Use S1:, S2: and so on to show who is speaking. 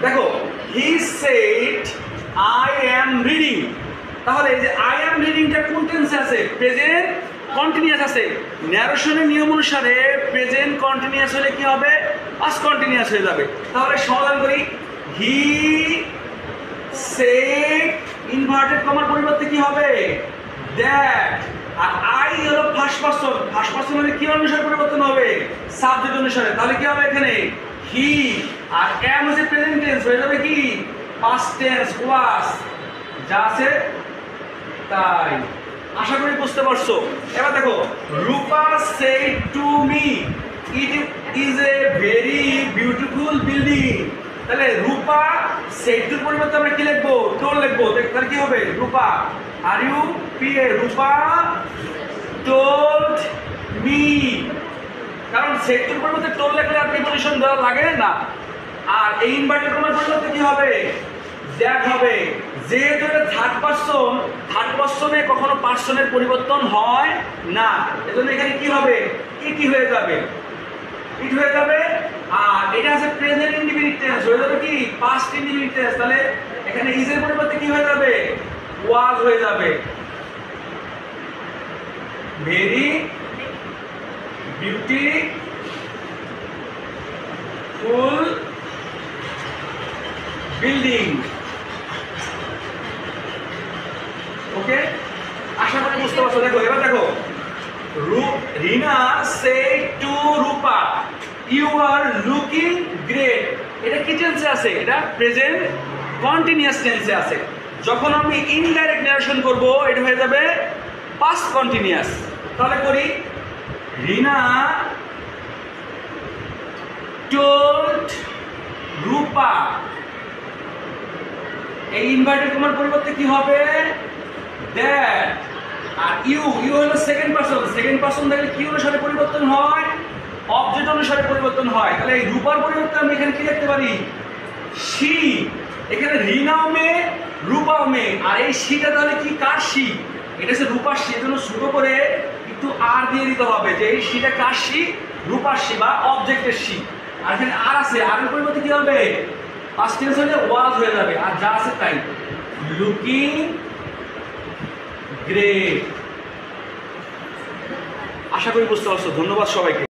S1: দেখো he said I am reading, তাহলে এই যে আই অ্যাম রিডিংটা কোন টেন্সে আছে? প্রেজেন্ট কন্টিনিউয়াস আছে। ন্যারেশনের নিয়ম অনুসারে প্রেজেন্ট কন্টিনিউয়াস হলে কি হবে? পাস্ট কন্টিনিউয়াস হয়ে যাবে। তাহলে সমাধান করি, হি সেড ইনভার্টেড কমার পরিবর্তে কি হবে? দ্যাট। আর আই হলো ফার্স্ট পারসন, ফার্স্ট পারসন হলে কি অনুসারে পরিবর্তন হবে? সাবজেক্ট অনুসারে। তাহলে কি হবে এখানে? হি। আর এম হচ্ছে প্রেজেন্ট টেন্স, হয়ে যাবে কি? Past tense was. যা আছে তাই। আশা করি বুঝতে পারছো। এবার দেখো, Rupa said to me it is a very beautiful building. তাহলে রূপা সেড টুর পরিবর্তে আমরা কি লিখবো? টোল লিখবো। তাহলে কি হবে? Rupa R U P A, Rupa told me. কারণ সেড টুর পরিবর্তে টোল লিখলে আর প্রিপোজিশন দেওয়া লাগে না। আর এই ইনভার্টেড কমার পরিবর্তে কি হবে? দ্যাট হবে। যেহেতু এটা থার্ড পারসন, থার্ড পারসনে কখনো পারসনের পরিবর্তন হয় না, এজন্য এখানে কি হবে? ইটি হয়ে যাবে, ইট হয়ে যাবে। আর এটা আছে প্রেজেন্ট ইনডিফিনিট টেন্স, হয়ে যাবে কি? Past indefinite tense. তাহলে এখানে ইজ এর পরিবর্তে কি হয়ে যাবে? ওয়াজ হয়ে যাবে। Very beautiful building. ওকে, আশা করি বুঝতে পারছো। দেখো এবার দেখো, Rina said to Rupa you are looking great. এটা কি টেন্সে আছে? এটা প্রেজেন্ট কন্টিনিউয়াস টেন্সে আছে। যখন আমি ইনডাইরেক্ট ন্যারেশন করব, এটা হয়ে যাবে পাস্ট কন্টিনিউয়াস। তাহলে করি, রিনা টোল্ড রূপা। এই ইনভার্টেড কমার পরিবর্তে কি হবে? দ্যাট। আর ইউ, ইউ হলো সেকেন্ড পারসন, সেকেন্ড পারসন দেখলে কি অনুসারে পরিবর্তন হয়? অবজেক্ট অনুসারে পরিবর্তন হয়। তাহলে এই রূপার পরিবর্তে আমি এখানে কি লিখতে পারি? শি। এখানে রিনাও মেয়ে, রূপাও মেয়ে। আর এই শিটা তাহলে কি? Car she? এটা হচ্ছে রূপার শি। এজন্য ছোট করে একটু আর দিয়ে দিতে হবে যে এই শিটা কার শি? রূপার শি বা অবজেক্টের শি। আর এখানে আর আছে, আর এর পরিবর্তে কি হবে? পাস্ট টেন্স হলে ওয়াজ হয়ে যাবে। আর যা আছে তাই। Looking great. আশা করি বুঝতে পারছো। ধন্যবাদ সবাইকে।